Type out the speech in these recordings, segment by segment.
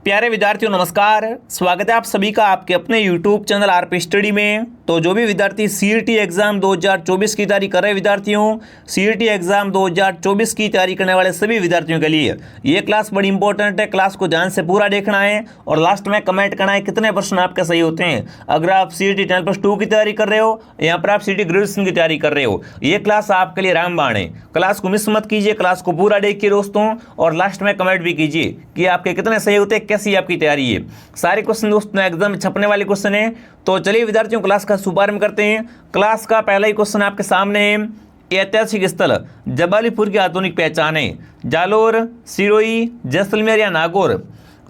प्यारे विद्यार्थियों नमस्कार। स्वागत है आप सभी का आपके अपने YouTube चैनल आरपी स्टडी में। तो जो भी विद्यार्थी सीईटी एग्जाम 2024 की तैयारी कर रहे विद्यार्थियों, सीईटी एग्जाम 2024 की तैयारी करने वाले सभी विद्यार्थियों के लिए ये क्लास बड़ी इंपॉर्टेंट है। क्लास को ध्यान से पूरा देखना है और लास्ट में कमेंट करना है कितने प्रश्न आपके सही होते हैं। अगर आप सीईटी 10+2 की तैयारी कर रहे हो, यहाँ पर आप सीईटी ग्रेजुएशन की तैयारी कर रहे हो, ये क्लास आपके लिए रामबाण है। क्लास को मिस मत कीजिए, क्लास को पूरा देखिए दोस्तों, और लास्ट में कमेंट भी कीजिए कि आपके कितने सही होते हैं, कैसी आपकी तैयारी है। सारे क्वेश्चन दोस्तों एग्जाम में छपने वाले क्वेश्चन है। तो चलिए विद्यार्थियों क्लास का शुभारंभ करते हैं। क्लास का पहला ही क्वेश्चन आपके सामने है। ऐतिहासिक स्थल जबालीपुर की आधुनिक पहचान है, जालोर, सिरोही, जैसलमेर या नागौर।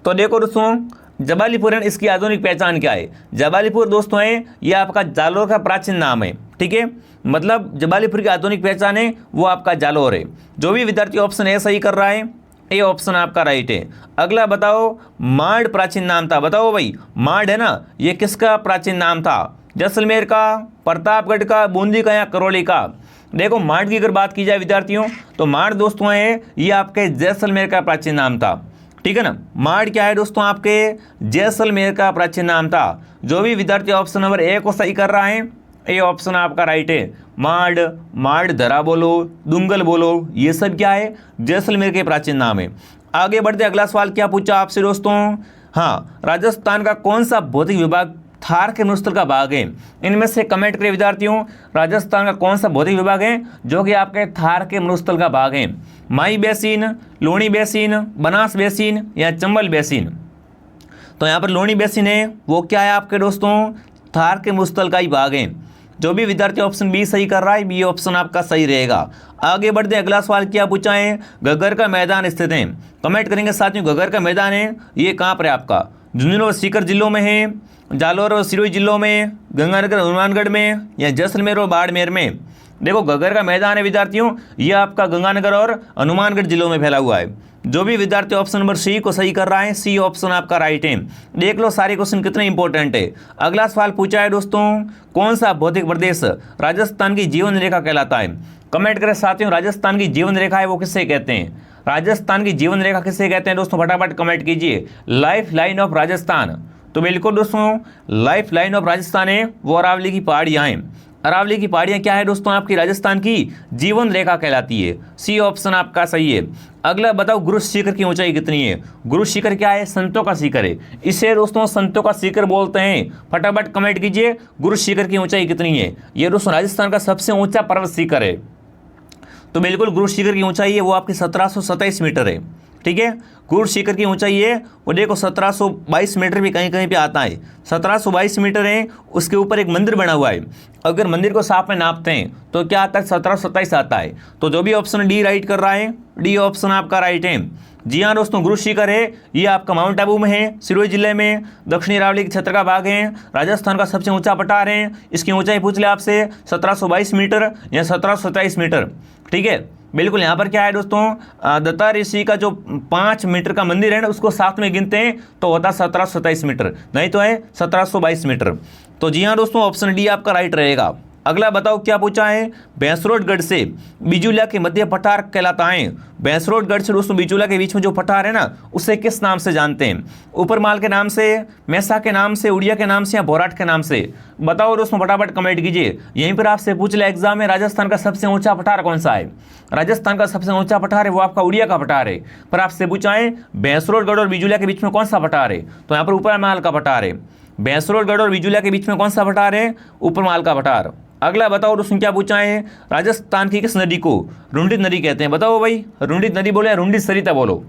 तो देखो दोस्तों जबालीपुर है, इसकी आधुनिक पहचान क्या है। जबालीपुर दोस्तों है ये आपका जालोर का प्राचीन नाम है, ठीक है। मतलब जबालीपुर की आधुनिक पहचान है वो आपका जालोर है। जो भी विद्यार्थी ऑप्शन ए सही कर रहा है, ये ऑप्शन आपका राइट है। अगला बताओ, मांड प्राचीन नाम था। बताओ भाई, मांड है ना, ये किसका प्राचीन नाम था? जैसलमेर का, प्रतापगढ़ का, बूंदी का या करौली का? देखो मांड की अगर बात की जाए विद्यार्थियों, तो मांड दोस्तों है ये आपके जैसलमेर का प्राचीन नाम था, ठीक है ना। मांड क्या है दोस्तों, आपके जैसलमेर का प्राचीन नाम था। जो भी विद्यार्थी ऑप्शन नंबर ए को सही कर रहा है, ये ऑप्शन आपका राइट है। मांड, मांड धरा बोलो, दुंगल बोलो, ये सब क्या है, जैसलमेर के प्राचीन नाम है। आगे बढ़ते, अगला सवाल क्या पूछा आपसे दोस्तों। हाँ, राजस्थान का कौन सा भौतिक विभाग थार के मरुस्थल का भाग है? इनमें से कमेंट करें विद्यार्थियों, राजस्थान का कौन सा भौतिक विभाग है जो कि आपके थार के मरुस्थल का भाग है? Mahi basin, Luni basin, Banas basin या चंबल बेसिन? तो यहाँ पर लूणी बेसिन है वो क्या है आपके दोस्तों, थार के मरुस्थल का ही भाग है। जो भी विद्यार्थी ऑप्शन बी सही कर रहा है, बी ऑप्शन आपका सही रहेगा। आगे बढ़ते, अगला सवाल क्या पूछा है। घग्गर का मैदान स्थित है। कमेंट करेंगे साथियों, घग्गर का मैदान है ये कहाँ पर है आपका? झुंझुनू और सीकर जिलों में है, जालोर और सिरोही जिलों में, गंगानगर हनुमानगढ़ में या जैसलमेर और बाड़मेर में? देखो घग्गर का मैदान है विद्यार्थियों, ये आपका गंगानगर और हनुमानगढ़ जिलों में फैला हुआ है। जो भी विद्यार्थी ऑप्शन नंबर सी को सही कर रहा है, सी ऑप्शन आपका राइट है। देख लो सारे क्वेश्चन कितने इंपॉर्टेंट है। अगला सवाल पूछा है दोस्तों, कौन सा भौतिक प्रदेश राजस्थान की जीवन रेखा कहलाता है? कमेंट करें साथियों, राजस्थान की जीवन रेखा है वो किससे कहते हैं? राजस्थान की जीवन रेखा किससे कहते हैं दोस्तों? फटाफट कमेंट कीजिए। Life line of Rajasthan. तो बिल्कुल दोस्तों लाइफ लाइन ऑफ राजस्थान है वो अरावली की पहाड़ियाँ हैं। अरावली की पहाड़ियाँ क्या है दोस्तों, आपकी राजस्थान की जीवन रेखा कहलाती है। सी ऑप्शन आपका सही है। अगला बताओ, गुरु शिखर की ऊंचाई कितनी है? गुरु शिखर क्या है, संतों का शिखर है, इसे दोस्तों संतों का शिखर बोलते हैं। फटाफट कमेंट कीजिए गुरु शिखर की ऊंचाई कितनी है। ये दोस्तों राजस्थान का सबसे ऊंचा पर्वत शिखर है। तो बिल्कुल गुरु शिखर की ऊंचाई है वो आपकी 1727 मीटर है, ठीक है। गुरु शिखर की ऊंचाई है वो देखो 1722 मीटर भी कहीं कहीं पे आता है। 1722 मीटर है, उसके ऊपर एक मंदिर बना हुआ है। अगर मंदिर को साथ में नापते हैं तो क्या आता है, 1727 आता है। तो जो भी ऑप्शन डी राइट कर रहा है, डी ऑप्शन आपका राइट है। जी हाँ दोस्तों, गुरु शिखर है ये आपका माउंट आबू में है, सिरोही जिले में, दक्षिणी अरावली के क्षेत्र का भाग है, राजस्थान का सबसे ऊंचा पठार है। इसकी ऊंचाई पूछ ले आपसे 1722 मीटर या 1727 मीटर, ठीक है। बिल्कुल यहाँ पर क्या है दोस्तों, दत्ता ऋषि का जो 5 मीटर का मंदिर है ना, उसको साथ में गिनते हैं तो होता है 1727 मीटर, नहीं तो है 1722 मीटर। तो जी हाँ दोस्तों, ऑप्शन डी आपका राइट रहेगा। अगला बताओ क्या पूछा है। भैंसरोडगढ़ से बिजुलिया के मध्य पठार कहलाता है। भैंसरोडगढ़ से दोस्तों बिजुलिया के बीच में जो पठार है ना, उसे किस नाम से जानते हैं? ऊपरमाल के नाम से, मैसा के नाम से, उड़िया के नाम से या बोराट के नाम से? बताओ दोस्तों फटाफट कमेंट कीजिए। यहीं पर आपसे पूछ लिया एग्जाम में, राजस्थान का सबसे ऊंचा पठार कौन सा है? राजस्थान का सबसे ऊंचा पठार है वो आपका उड़िया का पठार है। पर आपसे पूछा है भैंसरोडगढ़ और बिजुलिया के बीच में कौन सा पठार है? तो यहाँ पर ऊपरमाल का पठार है। भैंसरोडगढ़ और बिजुलिया के बीच में कौन सा पठार है? ऊपरमाल का पठार। अगला बताओ दोस्तों क्या पूछा है। राजस्थान की किस नदी को रुंडित नदी कहते हैं? बताओ भाई, रुंडित नदी बोलो या रुंडित सरिता बोलो?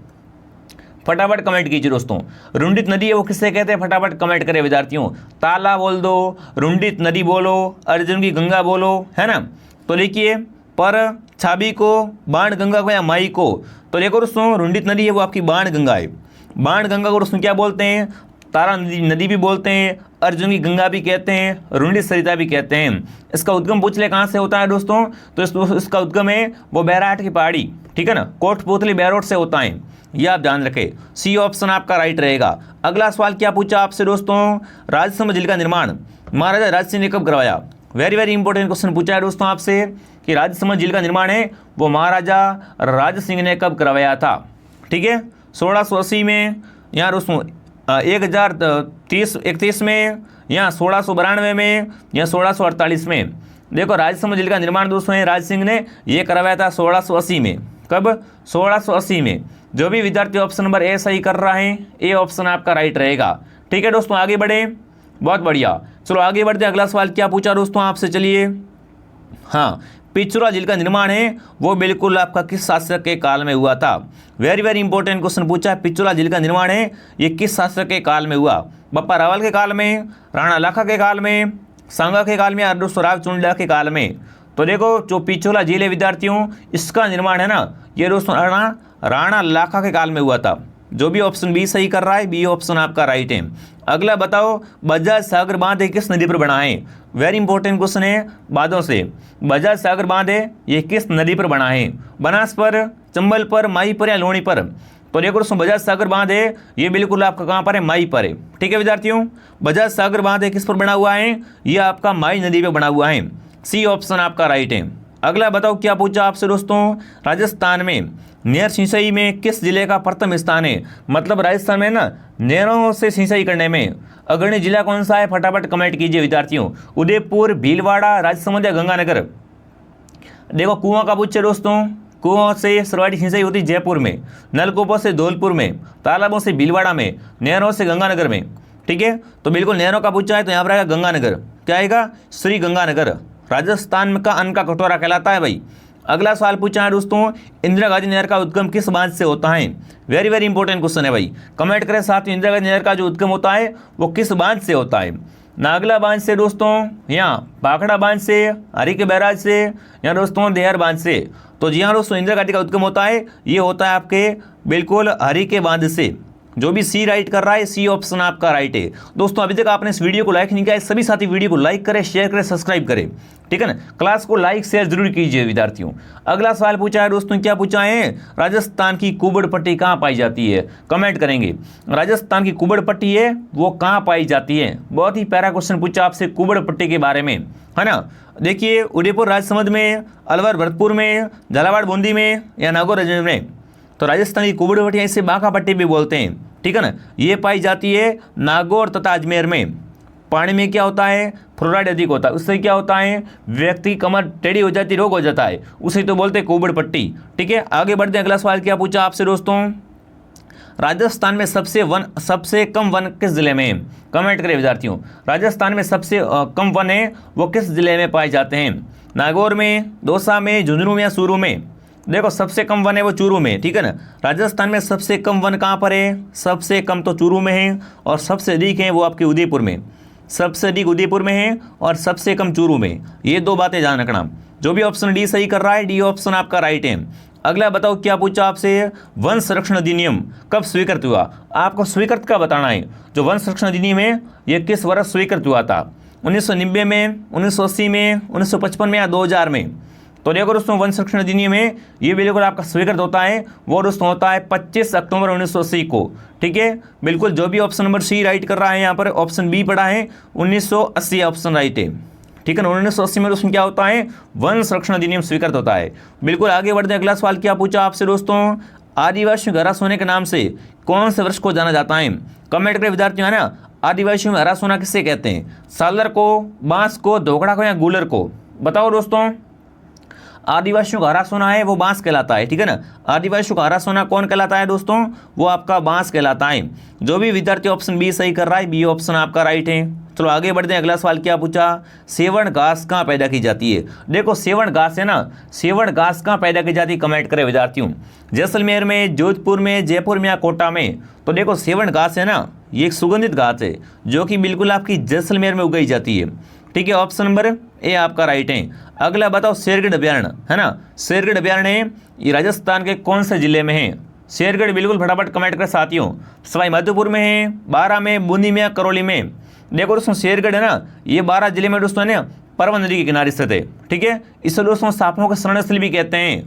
फटाफट कमेंट कीजिए दोस्तों। रुंडित नदी है वो किससे कहते हैं? फटाफट कमेंट करें विद्यार्थियों। ताला बोल दो, रुंडित नदी बोलो, अर्जुन की गंगा बोलो, है ना। तो लिखिए पर छाबी को, बाण गंगा को या माई को? तो देखो दोस्तों रुंडित नदी है वो आपकी बाण गंगा है। बाण गंगा को दोस्तों क्या बोलते हैं? तारा नदी भी बोलते हैं, अर्जुन की गंगा भी कहते हैं, रुंडित सरिता भी कहते हैं। इसका उद्गम पूछ ले कहाँ से होता है दोस्तों, तो इसका उद्गम है वो बैराट की पहाड़ी, ठीक है ना, कोटपुतली बैरोट से होता है, ये आप ध्यान रखें। सी ऑप्शन आपका राइट रहेगा। अगला सवाल क्या पूछा आपसे दोस्तों। राजसमंद झील का निर्माण महाराजा राज सिंह ने कब करवाया? वेरी वेरी इंपॉर्टेंट क्वेश्चन पूछा है दोस्तों आपसे कि राजसमंद झील का निर्माण है वो महाराजा राज सिंह ने कब करवाया था, ठीक है। 1680 में। यहाँ दोस्तों 1031 में या 1692 में या 1648 में। देखो राजसमंद जिले का निर्माण दोस्तों है राज सिंह ने ये करवाया था 1680 में। कब? 1680 में। जो भी विद्यार्थी ऑप्शन नंबर ए सही कर रहा है, ए ऑप्शन आपका राइट रहेगा। ठीक है दोस्तों, आगे बढ़े, बहुत बढ़िया। चलो आगे बढ़ते, अगला सवाल क्या पूछा दोस्तों आपसे, चलिए। हाँ, पिछोरा झील का निर्माण है वो बिल्कुल आपका किस शासक के काल में हुआ था? वेरी वेरी इंपॉर्टेंट क्वेश्चन पूछा है। पिछोरा झील का निर्माण है ये किस शासक के काल में हुआ? बप्पा रावल के काल में, राणा लाखा के काल में, सांगा के काल में या दोस्तों राव चुंडा के काल में? तो देखो जो पिछोला झील है विद्यार्थियों, इसका निर्माण है ना ये दोस्तों राणा लाखा के काल में हुआ था। जो भी ऑप्शन बी सही कर रहा है, बी ऑप्शन आपका राइट है। अगला बताओ, बजाज सागर बांध किस नदी पर बना है? वेरी इंपॉर्टेंट क्वेश्चन है बादों से। बजाज सागर बांध ये किस नदी पर बना है? बनास पर, चंबल पर, माई पर या लोणी पर? तो देखो दोस्तों बजाज सागर बांध है ये बिल्कुल आपका कहाँ पर है? माई पर है। ठीक है विद्यार्थियों, बजाज सागर बांध किस पर बना हुआ है? ये आपका माई नदी पर बना हुआ है। सी ऑप्शन आपका राइट है। अगला बताओ क्या पूछा आपसे दोस्तों, राजस्थान में नहर सिंचाई में किस जिले का प्रथम स्थान है? मतलब राजस्थान में ना नहरों से सिंचाई करने में अग्रणी जिला कौन सा है? फटाफट कमेंट कीजिए विद्यार्थियों। उदयपुर, भीलवाड़ा, राजसमंद या गंगानगर? देखो कुआं का पूछे दोस्तों, कुओं से सर्वाधिक सिंचाई होती जयपुर में, नलकूपों से धौलपुर में, तालाबों से भीलवाड़ा में, नहरों से गंगानगर में। ठीक है, तो बिल्कुल नहरों का पूछा है तो यहाँ पर आएगा गंगानगर। क्या आएगा? श्री गंगानगर। राजस्थान का अन्न का कटोरा कहलाता है भाई। अगला सवाल पूछा है दोस्तों, इंदिरा गांधी नहर का उद्गम किस बांध से होता है? वेरी वेरी इंपॉर्टेंट क्वेश्चन है भाई, कमेंट करें साथ में। इंदिरा गांधी नहर का जो उद्गम होता है वो किस बांध से होता है? नागला बांध से दोस्तों, या भाखड़ा बांध से, हरी के बैराज से, या दोस्तों देहर बांध से? तो जी हाँ दोस्तों, इंदिरा गांधी का उद्गम होता है ये होता है आपके बिल्कुल हरी के बांध से। जो भी सी राइट कर रहा है, सी ऑप्शन आपका राइट है। दोस्तों अभी तक आपने इस वीडियो को लाइक नहीं किया है, सभी साथी वीडियो को लाइक करें, शेयर करें, सब्सक्राइब करें। ठीक है ना, क्लास को लाइक शेयर जरूर कीजिए विद्यार्थियों। अगला सवाल पूछा है दोस्तों, क्या पूछा है? राजस्थान की कुबड़ पट्टी कहाँ पाई जाती है? कमेंट करेंगे। राजस्थान की कुबड़ पट्टी है वो कहाँ पाई जाती है? बहुत ही प्यारा क्वेश्चन पूछा आपसे कुबड़ पट्टी के बारे में, है ना। देखिए उदयपुर राजसमंद में, अलवर भरतपुर में, झालावाड़ बूंदी में या नागौर अजमेर में? तो राजस्थान की कुबड़ पट्टी इसे बांका पट्टी भी बोलते हैं। ठीक है ना, ये पाई जाती है नागौर तथा अजमेर में। पानी में क्या होता है? फ्लोराइड अधिक होता है, उससे क्या होता है? व्यक्ति की कमर टेढ़ी हो जाती, रोग हो जाता है, उसे तो बोलते हैं कुबड़ पट्टी। ठीक है, आगे बढ़ते हैं। अगला सवाल क्या पूछा आपसे दोस्तों, राजस्थान में सबसे कम वन किस जिले में है? कमेंट करें विद्यार्थियों। राजस्थान में सबसे कम वन है वो किस जिले में पाए जाते हैं? नागौर में, दौसा में, झुंझुनू में या चूरू में? देखो सबसे कम वन है वो चूरू में। ठीक है ना, राजस्थान में सबसे कम वन कहाँ पर है? सबसे कम तो चूरू में है और सबसे अधिक है वो आपके उदयपुर में। सबसे अधिक उदयपुर में है और सबसे कम चूरू में। ये दो बातें ध्यान रखना। जो भी ऑप्शन डी सही कर रहा है, डी ऑप्शन आपका राइट है। अगला बताओ क्या पूछा आपसे, वन संरक्षण अधिनियम कब स्वीकृत हुआ? आपको स्वीकृत का बताना है। जो वन संरक्षण अधिनियम है ये किस वर्ष स्वीकृत हुआ था? 1990 में, 1980 में, 1955 में या 2000 में? तो देखो दोस्तों वन संरक्षण अधिनियम है ये बिल्कुल आपका स्वीकृत होता है वो दोस्तों होता है 25 अक्टूबर 1980 को। ठीक है, बिल्कुल जो भी ऑप्शन नंबर सी राइट कर रहा है यहाँ पर ऑप्शन बी पड़ा है 1980 ऑप्शन राइट है। ठीक है ना, 1980 में दोस्तों क्या होता है? वन संरक्षण अधिनियम स्वीकृत होता है। बिल्कुल आगे बढ़ते हैं। अगला सवाल क्या पूछा आपसे दोस्तों, आदिवासियों का हरा सोने के नाम से कौन से वृक्ष को जाना जाता है? कमेंट करें विद्यार्थियों, है ना। आदिवासियों में हरा सोना किससे कहते हैं? सालर को, बांस को, धोकड़ा को या गूलर को? बताओ दोस्तों। आदिवासियों का हरा सोना है वो बांस कहलाता है। ठीक है ना, आदिवासियों का हरा सोना कौन कहलाता है दोस्तों? वो आपका बांस कहलाता है। जो भी विद्यार्थी ऑप्शन बी सही कर रहा है, बी ऑप्शन आपका राइट है। चलो आगे बढ़ते हैं। अगला सवाल क्या पूछा, सेवण घास कहाँ पैदा की जाती है? देखो सेवण घास है ना, सेवण घास कहाँ पैदा की जाती है? कमेंट करें विद्यार्थियों। जैसलमेर में, जोधपुर में, जयपुर में या कोटा में? तो देखो सेवण घास है ना, ये एक सुगंधित घास है जो कि बिल्कुल आपकी जैसलमेर में उगाई जाती है। ठीक है, ऑप्शन नंबर ए आपका राइट है। अगला बताओ, शेरगढ़ अभ्यारण्य है ना, शेरगढ़ अभ्यारण्य ये राजस्थान के कौन से जिले में है? शेरगढ़ बिल्कुल फटाफट कमेंट कर साथियों। सवाई माधोपुर में है, बारां में, बूंदी में या करौली में? देखो दोस्तों शेरगढ़ है ना, ये 12 जिले में दोस्तों है ना परवन नदी के किनारे स्थित है। ठीक है, इसे दोस्तों सांपों का शरणस्थल भी कहते हैं,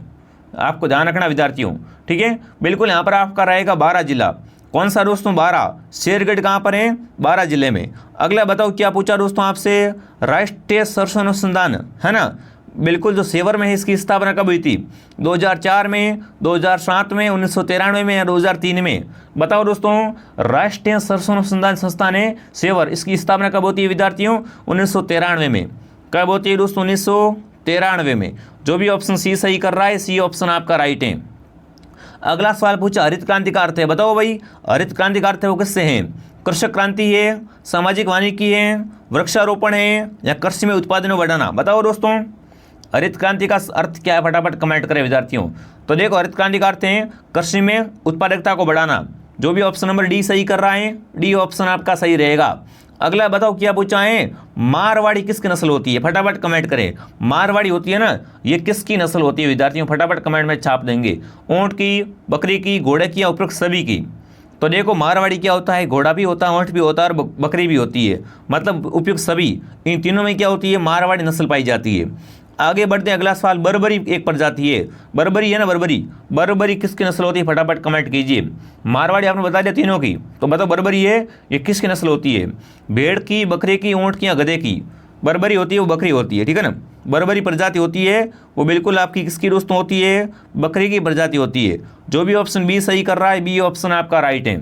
आपको ध्यान रखना विद्यार्थियों। ठीक है, बिल्कुल यहाँ पर आपका रहेगा 12 जिला। कौन सा दोस्तों? 12। शेरगढ़ कहाँ पर है? 12 जिले में। अगला बताओ क्या पूछा दोस्तों आपसे, राष्ट्रीय सरसों अनुसंधान है ना, बिल्कुल जो सेवर में है इसकी स्थापना कब हुई थी? 2004 में, 2007 में, 1993 में या 2003 में? बताओ दोस्तों। राष्ट्रीय संरक्षण अनुसंधान संस्थान है सेवर, इसकी स्थापना कब होती है विद्यार्थियों? 1993 में। कब होती है दोस्तों? 1993 में। जो भी ऑप्शन सी सही कर रहा है, सी ऑप्शन आपका राइट है। अगला सवाल पूछा हरित क्रांति का अर्थ है। बताओ भाई, हरित क्रांति का अर्थ है वो किससे है? कृषक क्रांति है, सामाजिक वानिकी है, वृक्षारोपण है या कृषि में उत्पादन बढ़ाना? बताओ दोस्तों, हरित क्रांति का अर्थ क्या है? फटाफट कमेंट करें विद्यार्थियों। तो देखो, हरित क्रांति का अर्थ है कृषि में उत्पादकता को बढ़ाना। जो भी ऑप्शन नंबर डी सही कर रहा है, डी ऑप्शन आपका सही रहेगा। अगला बताओ क्या पूछा है? मारवाड़ी किसकी नस्ल होती है? फटाफट कमेंट करें। मारवाड़ी होती है ना, ये किसकी नस्ल होती है विद्यार्थियों? फटाफट कमेंट में छाप देंगे। ऊंट की, बकरी की, घोड़े की या उपरोक्त सभी की? तो देखो, मारवाड़ी क्या होता है? घोड़ा भी होता है, ऊंट भी होता है और बकरी भी होती है, मतलब उपयुक्त सभी। इन तीनों में क्या होती है? मारवाड़ी नस्ल पाई जाती है। आगे बढ़ते हैं, अगला सवाल। बर्बरी एक प्रजाति है, बर्बरी है ना, बर्बरी, बर्बरी किसकी नस्ल होती है? फटाफट कमेंट कीजिए। मारवाड़ी आपने बता दिया तीनों की, तो बताओ बर्बरी है, ये किसकी नस्ल होती है? भेड़ की, बकरे की, ऊंट की या गधे की? बर्बरी होती है वो बकरी होती है, ठीक है ना। बर्बरी प्रजाति होती है वो बिल्कुल आपकी किसकी दोस्तों होती है? बकरी की प्रजाति होती है। जो भी ऑप्शन बी सही कर रहा है, बी ऑप्शन आपका राइट है।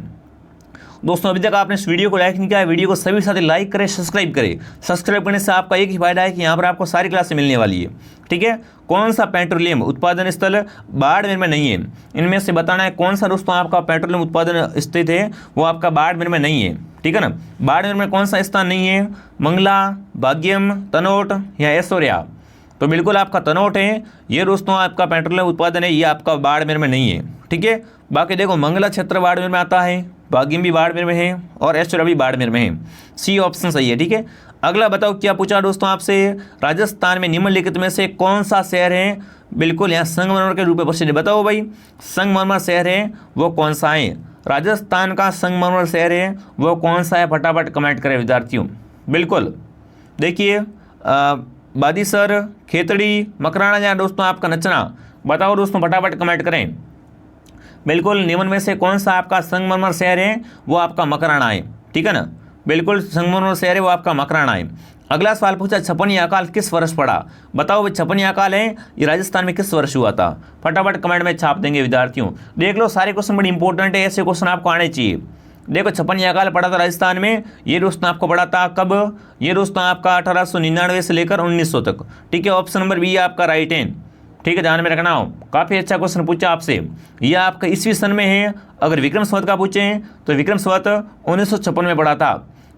दोस्तों, अभी तक आपने इस वीडियो को लाइक नहीं किया है, वीडियो को सभी साथी लाइक करें, सब्सक्राइब करें। सब्सक्राइब करने से आपका एक ही फायदा है कि यहाँ पर आपको सारी क्लासें मिलने वाली है, ठीक है। कौन सा पेट्रोलियम उत्पादन स्थल बाड़मेर में नहीं है? इनमें से बताना है कौन सा दोस्तों आपका पेट्रोलियम उत्पादन स्थित है, वो आपका बाड़मेर में नहीं है, ठीक है ना। बाड़मेर में कौन सा स्थान नहीं है? मंगला, भाग्यम, तनोट या ऐश्वर्या? तो बिल्कुल आपका तनोट है। ये दोस्तों आपका पेट्रोलियम उत्पादन है, ये आपका बाड़मेर में नहीं है, ठीक है। बाकी देखो, मंगला क्षेत्र बाड़मेर में आता है, भाग्यम भी बाड़मेर में है और ऐश्वर्या भी बाड़मेर में है। सी ऑप्शन सही है, ठीक है। अगला बताओ क्या पूछा दोस्तों आपसे? राजस्थान में निम्नलिखित में से कौन सा शहर है बिल्कुल यहाँ संगमरमर के रूप में प्रसिद्ध? बताओ भाई, संगमरमर शहर है वो कौन सा है? राजस्थान का संगमरमर शहर है वो कौन सा है? फटाफट कमेंट करें विद्यार्थियों। बिल्कुल देखिए, बादीसर, खेतड़ी, मकराना या दोस्तों आपका नचना? बताओ दोस्तों, फटाफट कमेंट करें। बिल्कुल निम्न में से कौन सा आपका संगमरमर शहर है? वो आपका मकराना है, ठीक है ना। बिल्कुल संगमरमर शहर है वो आपका मकराना है। अगला सवाल पूछा छपनी अकाल किस वर्ष पड़ा? बताओ भाई, छपनी अकाल है ये राजस्थान में किस वर्ष हुआ था? फटाफट कमेंट में छाप देंगे विद्यार्थियों। देख लो, सारे क्वेश्चन बड़े इंपॉर्टेंट है, ऐसे क्वेश्चन आपको आने चाहिए। देखो, छपनी अकाल पड़ा था राजस्थान में, ये दोस्तों आपको पड़ा था कब? ये दोस्तों आपका 1899 से लेकर 1900 तक, ठीक है। ऑप्शन नंबर बी आपका राइट है, ठीक है, ध्यान में रखना हो। काफ़ी अच्छा क्वेश्चन पूछा आपसे। यह आपका ईस्वी सन में है। अगर विक्रम संवत का पूछें तो विक्रम संवत 1956 में पड़ा था,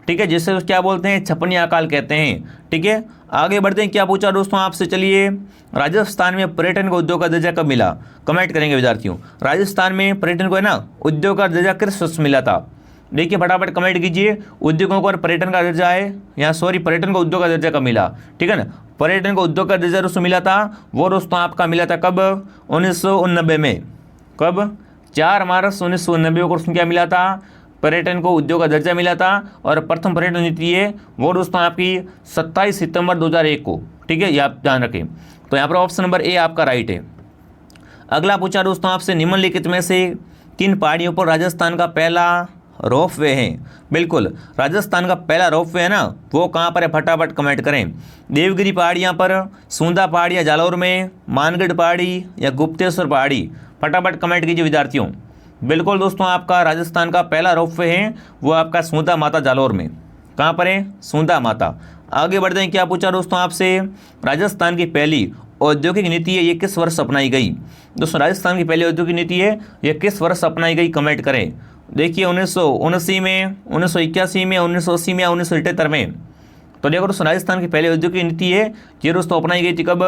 ठीक है, जिससे क्या बोलते हैं? छपनी अकाल कहते हैं, ठीक है। आगे बढ़ते हैं, क्या पूछा दोस्तों आपसे? चलिए, राजस्थान में पर्यटन को उद्योग का दर्जा कब मिला? कमेंट करेंगे विद्यार्थियों। राजस्थान में पर्यटन को है ना उद्योग का दर्जा किस वर्ष मिला था? देखिए, फटाफट कमेंट कीजिए। उद्योगों को पर्यटन का दर्जा है, यहाँ सॉरी, पर्यटन को उद्योग का दर्जा कब मिला? ठीक है ना। पर्यटन को उद्योग का दर्जा दोस्तों मिला था, वो दोस्तों आपका मिला था कब? 1989 में। कब? 4 मार्च 1989 को क्या मिला था? पर्यटन को उद्योग का दर्जा मिला था। और प्रथम पर्यटन नीति है वो दोस्तों आपकी 27 सितंबर 2001 को, ठीक है, ये आप ध्यान रखें। तो यहाँ पर ऑप्शन नंबर ए आपका राइट है। अगला पूछा दोस्तों आपसे, निम्नलिखित में से किन पहाड़ियों पर राजस्थान का पहला रोप वे है? बिल्कुल, राजस्थान का पहला रोप वे है ना, वो कहाँ पर है? फटाफट कमेंट करें। देवगिरी पहाड़ियाँ पर, सूंदा पहाड़ियाँ जालौर में, मानगढ़ पहाड़ी या गुप्तेश्वर पहाड़ी? फटाफट कमेंट कीजिए विद्यार्थियों। बिल्कुल दोस्तों, आपका राजस्थान का पहला रोप वे है वो आपका सूंदा माता जालौर में। कहाँ पर है? सूंदा माता। आगे बढ़ते हैं, क्या पूछा दोस्तों आपसे? राजस्थान की पहली औद्योगिक नीति है ये किस वर्ष अपनाई गई? दोस्तों, राजस्थान की पहली औद्योगिक नीति है ये किस वर्ष अपनाई गई? कमेंट करें। देखिए, 1979 में, 1981 में, 1980 में या 1978 में? तो देखो दोस्तों, राजस्थान की पहली औद्योगिक नीति है ये दोस्तों अपनाई गई थी कब?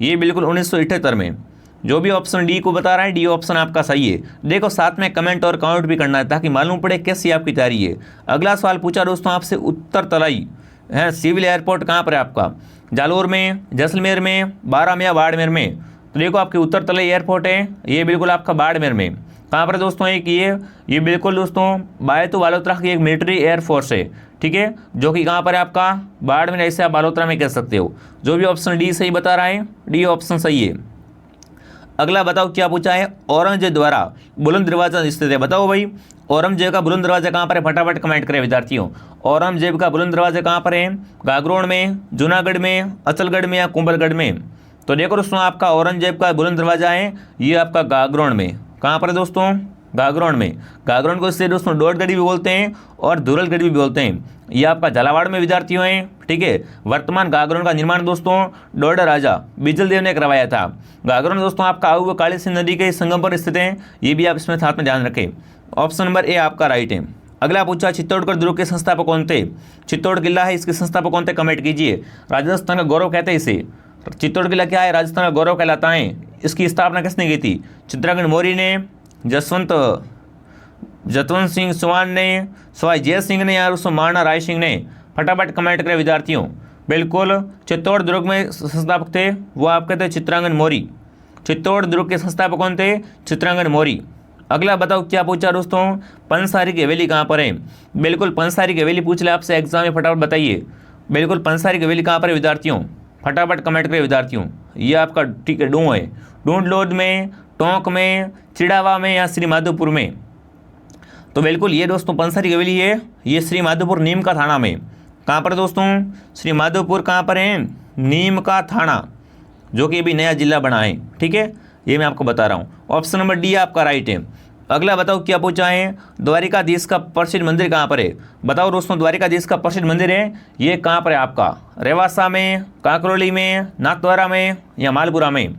ये बिल्कुल 1978 में। जो भी ऑप्शन डी को बता रहा है, डी ऑप्शन आपका सही है। देखो, साथ में कमेंट और काउंट भी करना है ताकि मालूम पड़े कैसी आपकी तैयारी है। अगला सवाल पूछा दोस्तों आपसे, उत्तर तलाई है सिविल एयरपोर्ट कहाँ पर है आपका? जालौर में, जैसलमेर में, बारां में या बाड़मेर में? तो देखो, आपके उत्तर तलाई एयरपोर्ट है ये बिल्कुल आपका बाड़मेर में। कहाँ पर दोस्तों? एक ये बिल्कुल दोस्तों बायतू बालोतरा की एक मिलिट्री एयरफोर्स है, ठीक है, जो कि कहाँ पर है आपका? बाड़मेर, ऐसे आप बालोतरा में कह सकते हो। जो भी ऑप्शन डी सही बता रहा है, डी ऑप्शन सही है। अगला बताओ क्या पूछा है? औरंगजेब द्वारा बुलंद दरवाजा स्थित है। बताओ भाई, औरंगजेब का बुलंद दरवाजा कहाँ पर है? फटाफट कमेंट करें विद्यार्थियों। औरंगजेब का बुलंद दरवाजा कहाँ पर है? गागरोन में, जूनागढ़ में, अचलगढ़ में या कुंभलगढ़ में? तो देखो दोस्तों आपका औरंगजेब का बुलंद दरवाजा है, ये आपका गागरोन में। कहाँ पर है दोस्तों? गागरोन में। गागरोन को इससे दोस्तों डोडगढ़ी भी बोलते हैं और धुरलगढ़ी भी बोलते हैं। ये आपका झालावाड़ में विद्यार्थियों हैं, ठीक है। वर्तमान गागरोन का निर्माण दोस्तों डोडा राजा बिजलदेव ने करवाया था। गागरोन दोस्तों आपका आऊ काली सिंध नदी के संगम पर स्थित है, ये भी आप इसमें साथ में ध्यान रखें। ऑप्शन नंबर ए आपका राइट है। अगला पूछा चित्तौड़गढ़ दुर्ग के संस्थापक कौन थे? चित्तौड़ किला है, इसके संस्थापक कौन थे? कमेंट कीजिए। राजस्थान का गौरव कहते हैं इसे। चित्तौड़ किला क्या है? राजस्थान का गौरव कहलाता है। इसकी स्थापना किसने की थी? चित्तौड़गढ़ मौर्य ने, जसवंत सिंह चौहान ने, सवाई जय सिंह ने, या उसमें महाराणा राय सिंह ने? फटाफट कमेंट करें विद्यार्थियों। बिल्कुल चित्तौड़ दुर्ग में संस्थापक थे वो आपके थे चित्रांगन मौर्य। चित्तौड़ दुर्ग के संस्थापक कौन थे? चित्रांगन मौर्य। अगला बताओ क्या पूछा दोस्तों? पंसारी की हवेली कहाँ पर है? बिल्कुल पंसारी की हवेली पूछ ले आपसे एग्जाम में, फटाफट बताइए। बिल्कुल पंसारी की हवेली कहाँ पर है विद्यार्थियों? फटाफट कमेंट करें विद्यार्थियों। ये आपका ठीक है डूं है। ढूंढलोद में, टोंक में, चिड़ावा में, या श्री माधोपुर में? तो बिल्कुल ये दोस्तों पंसारी की हवेली है, ये श्री माधोपुर नीम का थाना में। कहाँ पर दोस्तों? श्री माधोपुर कहाँ पर है? नीम का थाना, जो कि अभी नया जिला बना है, ठीक है। ये मैं आपको बता रहा हूँ। ऑप्शन नंबर डी आपका राइट है। अगला बताओ क्या पूछा है? द्वारिकाधीश का प्रसिद्ध मंदिर कहाँ पर है? बताओ दोस्तों द्वारिकाधीश का प्रसिद्ध मंदिर है ये कहाँ पर है आपका? रेवासा में, कांकरोली में, नाथद्वारा में, या मालपुरा में?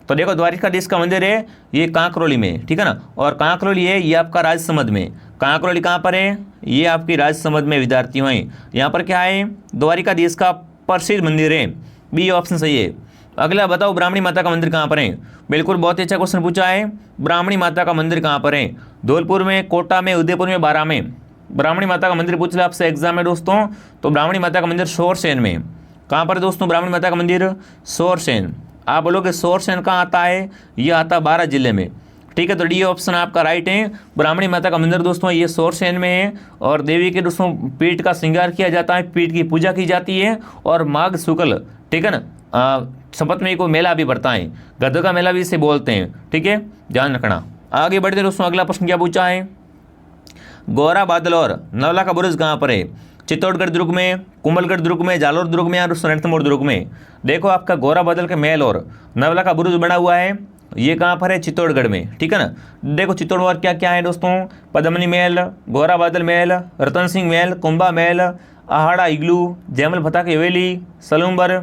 तो देखो द्वारिकाधीश का मंदिर है ये कांकरोली में, ठीक है ना। और कांकरोली है ये आपका राजसमंद में। कांकरोली कहाँ पर है? ये आपकी राजसमंद में विद्यार्थियों हैं। यहाँ पर क्या है? द्वारिकाधीश का प्रसिद्ध मंदिर है। बी ऑप्शन सही है। अगला बताओ ब्राह्मणी माता का मंदिर कहाँ पर है? बिल्कुल बहुत ही अच्छा क्वेश्चन पूछा है। ब्राह्मणी माता का मंदिर कहाँ पर है? धौलपुर में, कोटा में, उदयपुर में, बारा में? ब्राह्मणी माता का मंदिर पूछ ले आपसे एग्जाम में दोस्तों, तो ब्राह्मणी माता का मंदिर शोरसेन में। कहाँ पर दोस्तों ब्राह्मणी माता का मंदिर? शोरसेन। आप बोलोगे शोरसेन कहाँ आता है? ये आता है बारा जिले में, ठीक है। तो डी ऑप्शन आपका राइट है। ब्राह्मणी माता का मंदिर दोस्तों ये शोरसेन में है। और देवी के दोस्तों पीठ का श्रृंगार किया जाता है, पीठ की पूजा की जाती है। और माघ शुक्ल, ठीक है ना, शपथ में को मेला भी बढ़ता है, गधों का मेला भी इसे बोलते हैं, ठीक है, ध्यान रखना। आगे बढ़ते दोस्तों, अगला प्रश्न क्या पूछा है? गौरा बादल और नवला का बुरुज कहाँ पर है? चित्तौड़गढ़ दुर्ग में, कुंभलगढ़ दुर्ग में, जालोर दुर्ग में, या रणथंभौर दुर्ग में? देखो आपका गौरा बादल के महल और नवला का बुरुज बना हुआ है, ये कहाँ पर है? चित्तौड़गढ़ में, ठीक है ना। देखो चित्तौड़ और क्या क्या है दोस्तों? पद्मनी महल, गौरा बादल महल, रतन सिंह महल, कुंभा महल, आहाड़ा इग्लू, जयमल भत्ता की हवेली, सलूम्बर,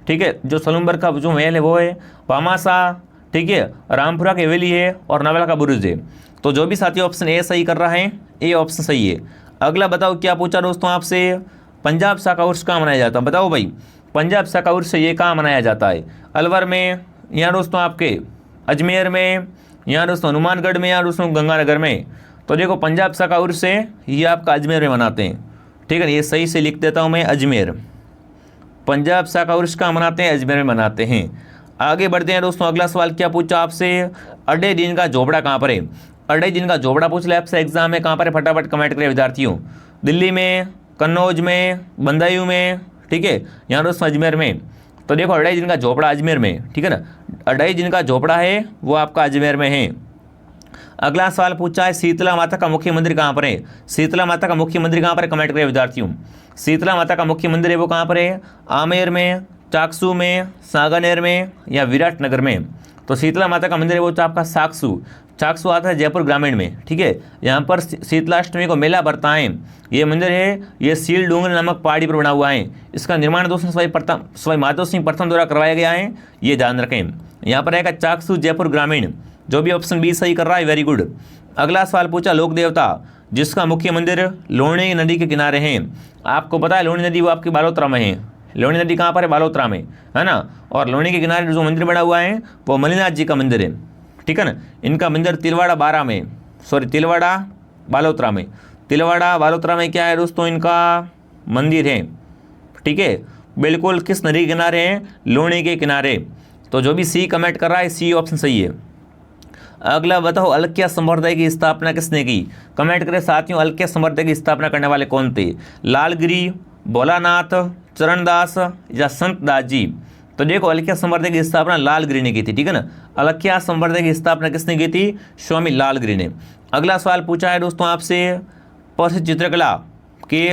ठीक है, जो सलूम्बर का जो महल है वो है, भामासा, ठीक है, रामपुरा की हवेली है, और नवला का बुरुज है। तो जो भी साथी ऑप्शन ए सही कर रहा है, ए ऑप्शन सही है। अगला बताओ क्या पूछा दोस्तों आपसे? पंजाब शाखा उर्स कहाँ मनाया जाता है? बताओ भाई पंजाब शाखा उर्स ये कहाँ मनाया जाता है? अलवर में, या दोस्तों आपके अजमेर में, या दोस्तों हनुमानगढ़ में, या दोस्तों गंगानगर में? तो देखो पंजाब शाखा उर्स है ये आपका अजमेर में मनाते हैं, ठीक है। ये सही से लिख देता हूँ मैं, अजमेर। पंजाब शाखा उर्स कहाँ मनाते हैं? अजमेर में मनाते हैं। आगे बढ़ते हैं दोस्तों, अगला सवाल क्या पूछा आपसे? अड्डे दिन का झोपड़ा कहाँ पर है? अड्डे दिन का झोपड़ा पूछ ले आपसे एग्जाम में, कहाँ पर है? फटाफट कमेंट करें विद्यार्थियों। दिल्ली में, कन्नौज में, बंदायूं में, ठीक है, यहाँ दोस्तों अजमेर में? तो देखो अढ़ाई दिन का झोपड़ा अजमेर में, ठीक है ना। अढ़ाई दिन का झोपड़ा है वो आपका अजमेर में है। अगला सवाल पूछा है शीतला माता का मुख्य मंदिर कहाँ पर है? शीतला माता का मुख्य मंदिर कहाँ पर है? कमेंट करें विद्यार्थियों। शीतला माता का मुख्य मंदिर है वो कहाँ पर है? आमेर में, चाकसू में, सांगानेर में, या विराटनगर में? तो शीतला माता का मंदिर है वो आपका चाकसू आता है जयपुर ग्रामीण में, ठीक है। यहाँ पर शीतलाष्टमी को मेला भरता है। ये मंदिर है ये सील डूंगर नामक पहाड़ी पर बना हुआ है। इसका निर्माण दोस्तों सवाई माधो सिंह प्रथम द्वारा करवाया गया है, ये ध्यान रखें। यहाँ पर रहेगा चाकसू जयपुर ग्रामीण। जो भी ऑप्शन बी सही कर रहा है वेरी गुड। अगला सवाल पूछा लोक देवता जिसका मुख्य मंदिर लोणी नदी के किनारे है। आपको पता है लोणी नदी वो आपकी बालोतरा में है। लोणी नदी कहाँ पर है? बालोतरा में, है ना। और लोणी के किनारे जो मंदिर बना हुआ है वो मणिनाथ जी का मंदिर है, ठीक है ना। इनका मंदिर तिलवाड़ा बालोतरा में, तिलवाड़ा बालोतरा में क्या है दोस्तों? इनका मंदिर है, ठीक है। बिल्कुल किस नदी के किनारे है? लोणी के किनारे। तो जो भी सी कमेंट कर रहा है सी ऑप्शन सही है। अगला बताओ अलक्या संप्रदाय की स्थापना किसने की? कमेंट करें साथियों, अलक्या संप्रदाय की स्थापना करने वाले कौन थे? लालगिरी, भोलानाथ, चरणदास, या संत दास जी? तो देखो अलक्या संप्रदाय की स्थापना लालगिरी ने की थी, ठीक है ना। अलक्या संप्रदाय की स्थापना किसने की थी? स्वामी लालगिरी ने। अगला सवाल पूछा है दोस्तों आपसे प्रसिद्ध चित्रकला के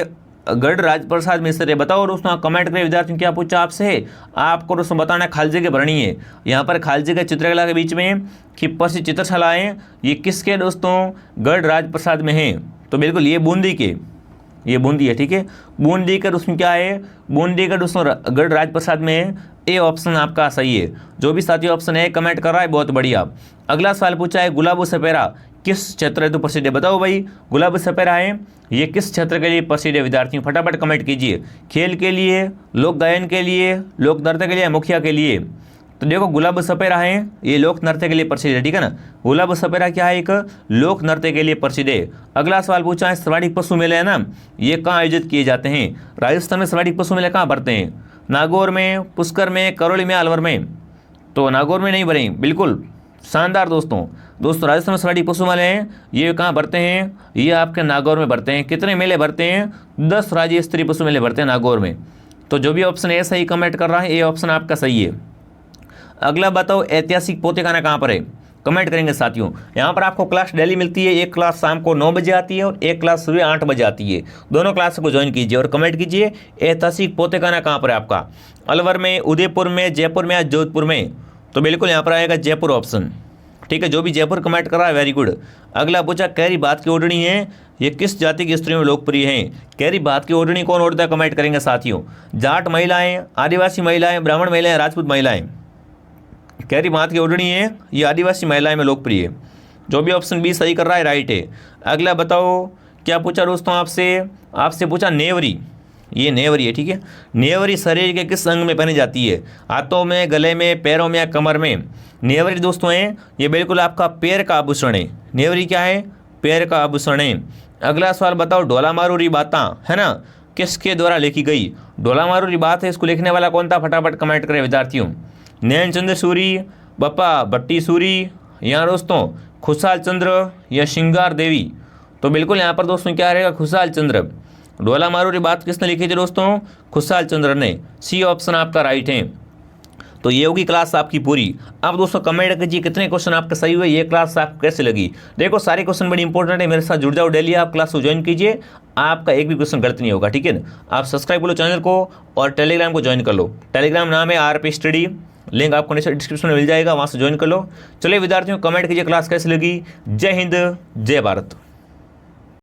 गढ़ राजप्रसाद मिश्र है। बताओ दोस्तों, कमेंट करें विद्यार्थियों, क्या पूछा आपसे है। आपको दोस्तों बताना है, खाली जगह भरनी है। यहाँ पर खाली जगह चित्रकला के बीच में कि प्रसिद्ध चित्रशालाएँ ये किसके दोस्तों, गढ़ राजप्रसाद में हैं। तो बिल्कुल ये बूंदी के, ये बूंदी है, ठीक है। बूंदी का दोस्तों क्या है, बूंदी का दोस्तों गढ़ राजप्रसाद में है। ए ऑप्शन आपका सही है। जो भी साथी ऑप्शन है कमेंट कर रहा है, बहुत बढ़िया। अगला सवाल पूछा है, गुलाबो सपेरा किस क्षेत्र हेतु प्रसिद्ध है। बताओ भाई, गुलाबो सपेरा है ये किस क्षेत्र के लिए प्रसिद्ध है। विद्यार्थियों फटाफट कमेंट कीजिए। खेल के लिए, लोक गायन के लिए, लोक नृत्य के लिए, मुखिया के लिए। तो देखो गुलाब सपेरा है ये लोक नृत्य के लिए प्रसिद्ध है, ठीक है ना। गुलाब सपेरा क्या है, एक लोक नृत्य के लिए प्रसिद्ध है। अगला सवाल पूछा है, सर्वाधिक पशु मेले है ना, ये कहाँ आयोजित किए जाते हैं। राजस्थान में सर्वाधिक पशु मेले कहाँ भरते हैं, नागौर में, पुष्कर में, करौली में, अलवर में। तो नागौर में नहीं भरे, बिल्कुल शानदार दोस्तों। राजस्थान में सर्वाधिक पशु मेले हैं, ये कहाँ भरते हैं, ये आपके नागौर में भरते हैं। कितने मेले भरते हैं, 10 राज्य स्तरीय पशु मेले भरते हैं नागौर में। तो जो भी ऑप्शन ए सही कमेंट कर रहा है, ये ऑप्शन आपका सही है। अगला बताओ, ऐतिहासिक पोतेखाना कहाँ पर है। कमेंट करेंगे साथियों। यहाँ पर आपको क्लास डेली मिलती है, एक क्लास शाम को 9 बजे आती है और एक क्लास सुबह 8 बजे आती है। दोनों क्लास को ज्वाइन कीजिए और कमेंट कीजिए, ऐतिहासिक पोतेखाना कहाँ पर है आपका, अलवर में, उदयपुर में, जयपुर में या जोधपुर में। तो बिल्कुल यहाँ पर आएगा जयपुर ऑप्शन, ठीक है। जो भी जयपुर कमेंट कर रहा है वेरी गुड। अगला पूछा, कैरी बात की ओढ़नी है ये किस जाति की स्त्रियों में लोकप्रिय हैं। कैरी बात की ओढ़नी कौन ओढ़ता है, कमेंट करेंगे साथियों। जाट महिलाएं, आदिवासी महिलाएं, ब्राह्मण महिलाएं, राजपूत महिलाएं। कैरी बात की ओढ़नी है ये आदिवासी महिलाएं में लोकप्रिय है। जो भी ऑप्शन बी सही कर रहा है राइट है। अगला बताओ, क्या पूछा दोस्तों आपसे पूछा नेवरी, ये नेवरी है, ठीक है। नेवरी शरीर के किस अंग में पहनी जाती है, हाथों में, गले में, पैरों में या कमर में। नेवरी दोस्तों है ये बिल्कुल आपका पैर का आभूषण है। नेवरी क्या है, पैर का आभूषण है। अगला सवाल बताओ, ढोला मारू री बाता है ना, किसके द्वारा लिखी गई। ढोला मारू री बात है, इसको लिखने वाला कौन था, फटाफट कमेंट करें विद्यार्थियों। नैन चंद्र सूरी, बप्पा भट्टी सूरी, या दोस्तों खुशहाल चंद्र या श्रृंगार देवी। तो बिल्कुल यहाँ पर दोस्तों क्या रहेगा, खुशहाल चंद्र। ढोला मारू री बात किसने लिखी थी दोस्तों, खुशहाल चंद्र ने। सी ऑप्शन आपका राइट है। तो ये होगी क्लास आपकी पूरी। अब दोस्तों कमेंट कीजिए कितने क्वेश्चन आपके सही हुए, ये क्लास आपको कैसे लगी। देखो सारे क्वेश्चन बड़ी इंपॉर्टेंट है, मेरे साथ जुड़ जाओ डेली, आप क्लास को ज्वाइन कीजिए, आपका एक भी क्वेश्चन गलत नहीं होगा, ठीक है ना। आप सब्सक्राइब कर लो चैनल को और टेलीग्राम को ज्वाइन कर लो। टेलीग्राम नाम है RP स्टडी, लिंक आपको नीचे डिस्क्रिप्शन में मिल जाएगा, वहाँ से ज्वाइन कर लो। चलिए विद्यार्थियों कमेंट कीजिए क्लास कैसी लगी। जय हिंद, जय भारत।